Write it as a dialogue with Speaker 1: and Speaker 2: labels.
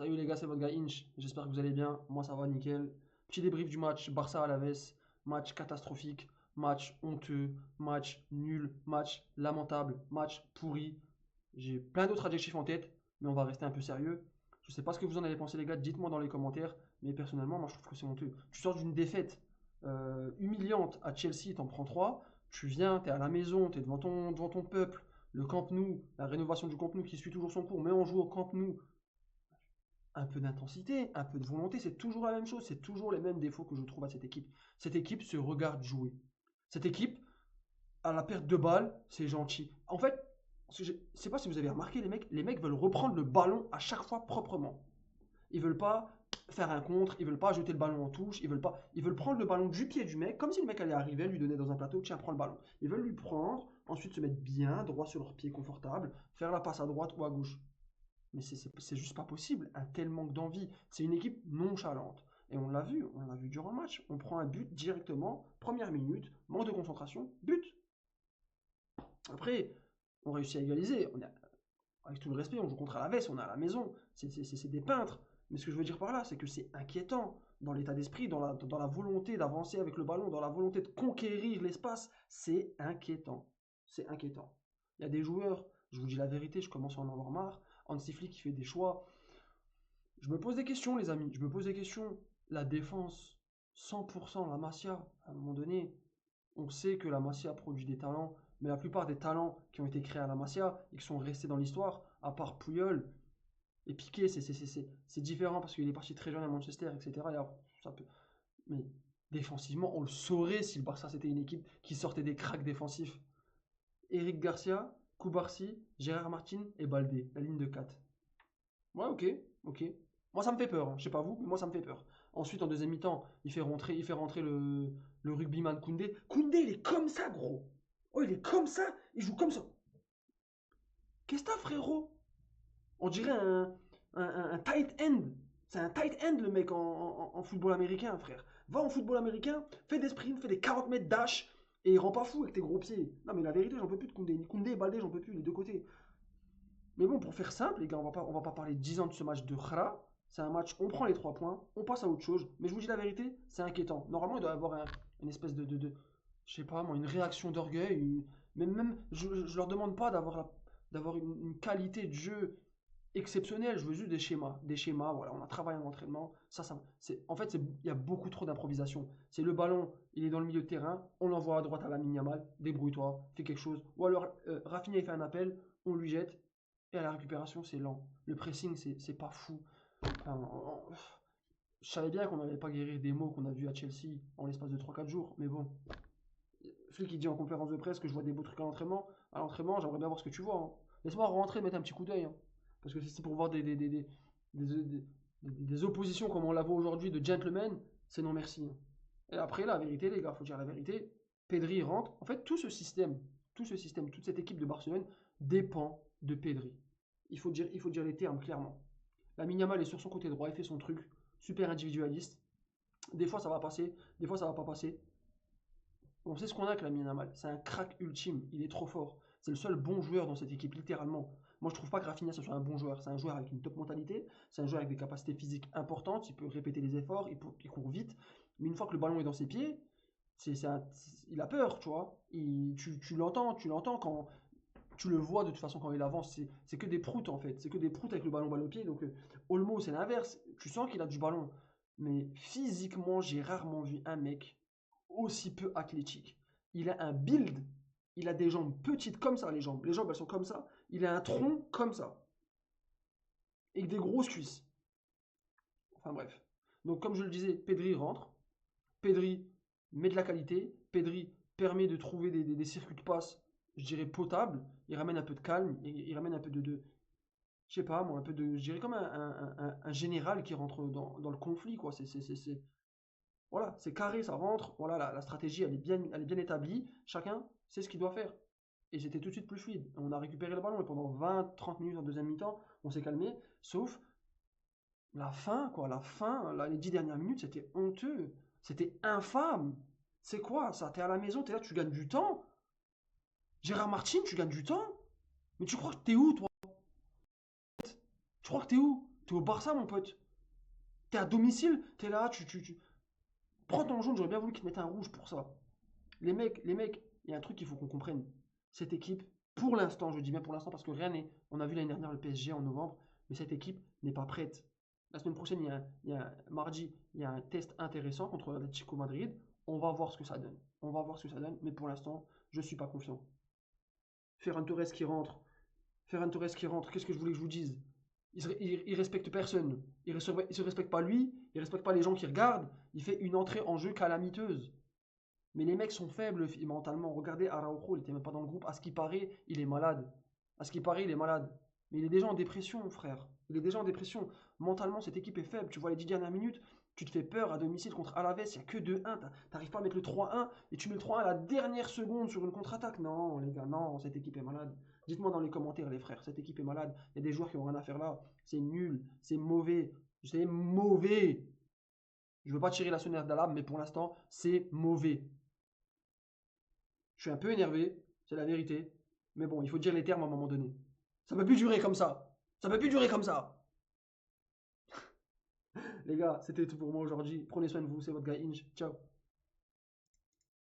Speaker 1: Salut les gars, c'est votre gars Inch. J'espère que vous allez bien. Moi ça va nickel. Petit débrief du match Barça Alaves. Match catastrophique, match honteux, match nul, match lamentable, match pourri. J'ai plein d'autres adjectifs en tête, mais on va rester un peu sérieux. Je sais pas ce que vous en avez pensé les gars, dites-moi dans les commentaires. Mais personnellement, moi je trouve que c'est honteux. Tu sors d'une défaite humiliante à Chelsea, t'en prends 3. Tu viens, t'es à la maison, t'es devant ton peuple. Le Camp Nou, la rénovation du Camp Nou qui suit toujours son cours, mais on joue au Camp Nou un peu d'intensité, un peu de volonté, c'est toujours la même chose, c'est toujours les mêmes défauts que je trouve à cette équipe. Cette équipe se regarde jouer. Cette équipe, à la perte de balle, c'est gentil. En fait, je ne sais pas si vous avez remarqué, les mecs veulent reprendre le ballon à chaque fois proprement. Ils veulent pas faire un contre, ils veulent pas jeter le ballon en touche, ils veulent prendre le ballon du pied du mec, comme si le mec allait arriver, lui donner dans un plateau, tiens, prends le ballon. Ils veulent lui prendre, ensuite se mettre bien droit sur leur pied confortable, faire la passe à droite ou à gauche. Mais c'est juste pas possible, un tel manque d'envie. C'est une équipe nonchalante. Et on l'a vu durant le match. On prend un but directement, première minute, manque de concentration, but. Après, on réussit à égaliser. Avec tout le respect, on joue contre Alaves, on est à la maison. C'est des peintres. Mais ce que je veux dire par là, c'est que c'est inquiétant dans l'état d'esprit, dans la volonté d'avancer avec le ballon, dans la volonté de conquérir l'espace. C'est inquiétant. C'est inquiétant. Il y a des joueurs, je vous dis la vérité, je commence à en avoir marre. Hansi Flick qui fait des choix. Je me pose des questions, les amis. Je me pose des questions. La défense, 100% la Masia, à un moment donné, on sait que la Masia produit des talents, mais la plupart des talents qui ont été créés à la Masia et qui sont restés dans l'histoire, à part Puyol et Piqué, c'est différent parce qu'il est parti très jeune à Manchester, etc. Et alors, ça peut... Mais défensivement, on le saurait si le Barça c'était une équipe qui sortait des cracks défensifs. Eric Garcia, Koubarsi, Gérard Martin et Baldé, la ligne de 4. Ouais, ok, ok. Moi, ça me fait peur, hein. Je sais pas vous, mais moi, ça me fait peur. Ensuite, en deuxième mi-temps, il fait rentrer le rugbyman Koundé. Koundé, il est comme ça, gros. Oh, il est comme ça. Il joue comme ça. Qu'est-ce que t'as, frérot? On dirait un tight end. C'est un tight end, le mec, en football américain, frère. Va en football américain, fais des sprints, fais des 40 mètres dash, et rends pas fou avec tes gros pieds. Non, mais la vérité, j'en peux plus de Koundé. Koundé et Baldé, j'en peux plus, les deux côtés. Mais bon, pour faire simple, les gars, on va pas parler 10 ans de ce match de Khra. C'est un match, on prend les 3 points, on passe à autre chose. Mais je vous dis la vérité, c'est inquiétant. Normalement, il doit y avoir une espèce je sais pas moi, une réaction d'orgueil. Mais même, je leur demande pas d'avoir une qualité de jeu exceptionnelle. Je veux juste des schémas. Des schémas, voilà, on a travaillé en entraînement. En fait, il y a beaucoup trop d'improvisation. C'est le ballon, il est dans le milieu de terrain, on l'envoie à droite à la Yamal, débrouille-toi, fais quelque chose. Ou alors, Rafinha, il fait un appel, on lui jette. Et à la récupération, c'est lent. Le pressing, c'est pas fou. Enfin, je savais bien qu'on n'allait pas guérir des maux qu'on a vus à Chelsea en l'espace de 3 4 jours. Mais bon, Flick, il dit en conférence de presse que je vois des beaux trucs à l'entraînement. À l'entraînement, j'aimerais bien voir ce que tu vois, hein. Laisse-moi rentrer, mettre un petit coup d'œil, hein. Parce que si c'est pour voir des oppositions comme on la voit aujourd'hui de gentlemen, c'est non merci, hein. Et après, la vérité, les gars, faut dire la vérité. Pedri rentre. En fait, tout ce système, toute cette équipe de Barcelone dépend de Pedri. Il faut dire les termes clairement. La Yamal est sur son côté droit, il fait son truc, super individualiste. Des fois ça va passer, des fois ça va pas passer. On sait ce qu'on a avec la Yamal, c'est un crack ultime, il est trop fort. C'est le seul bon joueur dans cette équipe, littéralement. Moi je trouve pas que Rafinha ce soit un bon joueur, c'est un joueur avec une top mentalité, c'est un joueur avec des capacités physiques importantes, il peut répéter les efforts, il court vite, mais une fois que le ballon est dans ses pieds, il a peur, tu vois. Tu l'entends quand, tu le vois de toute façon quand il avance, c'est que des proutes en fait, c'est que des proutes avec le ballon balle au pied. Donc Olmo c'est l'inverse, tu sens qu'il a du ballon, mais physiquement j'ai rarement vu un mec aussi peu athlétique. Il a un build, il a des jambes petites comme ça, les jambes elles sont comme ça, il a un tronc comme ça, et des grosses cuisses. Enfin bref. Donc comme je le disais, Pedri rentre, Pedri met de la qualité, Pedri permet de trouver des circuits de passe, je dirais potables, il ramène un peu de calme, il ramène un peu je sais pas moi, un peu de, je dirais comme un général qui rentre dans le conflit, quoi. Voilà, c'est carré, ça rentre, voilà, la stratégie elle est bien établie, chacun sait ce qu'il doit faire. Et c'était tout de suite plus fluide. On a récupéré le ballon et pendant 20-30 minutes en deuxième mi-temps, on s'est calmé, sauf la fin, quoi, la fin, là, les 10 dernières minutes, c'était honteux. C'était infâme. C'est quoi ça? T'es à la maison, t'es là, tu gagnes du temps. Gérard Martin, tu gagnes du temps. Mais tu crois que t'es où, toi? Tu crois que t'es où? T'es au Barça, mon pote. T'es à domicile, t'es là, prends ton jaune, j'aurais bien voulu qu'ils te mettent un rouge pour ça. Les mecs, il y a un truc qu'il faut qu'on comprenne. Cette équipe, pour l'instant, je dis bien pour l'instant parce que rien n'est. On a vu l'année dernière le PSG en novembre, mais cette équipe n'est pas prête. La semaine prochaine, mardi, il y a un test intéressant contre l'Atlético Madrid. On va voir ce que ça donne. On va voir ce que ça donne, mais pour l'instant, je ne suis pas confiant. Ferran Torres qui rentre. Ferran Torres qui rentre, qu'est-ce que je voulais que je vous dise? Il respecte personne. Se respecte pas lui, il respecte pas les gens qui regardent. Il fait une entrée en jeu calamiteuse. Mais les mecs sont faibles mentalement. Regardez Araujo, il était même pas dans le groupe. À ce qui paraît, il est malade. À ce qui paraît, il est malade. Mais il est déjà en dépression, frère. Il est déjà en dépression. Mentalement, cette équipe est faible. Tu vois les 10 dernières minutes, tu te fais peur à domicile contre Alaves. Il n'y a que 2-1. T'arrives pas à mettre le 3-1 et tu mets le 3-1 à la dernière seconde sur une contre-attaque. Non, les gars, non, cette équipe est malade. Dites-moi dans les commentaires, les frères, cette équipe est malade. Il y a des joueurs qui n'ont rien à faire là. C'est nul, c'est mauvais. C'est mauvais. Je veux pas tirer la sonnette d'alarme, mais pour l'instant, c'est mauvais. Je suis un peu énervé, c'est la vérité. Mais bon, il faut dire les termes à un moment donné. Ça peut plus durer comme ça. Ça peut plus durer comme ça. Les gars, c'était tout pour moi aujourd'hui. Prenez soin de vous, c'est votre gars Inge. Ciao.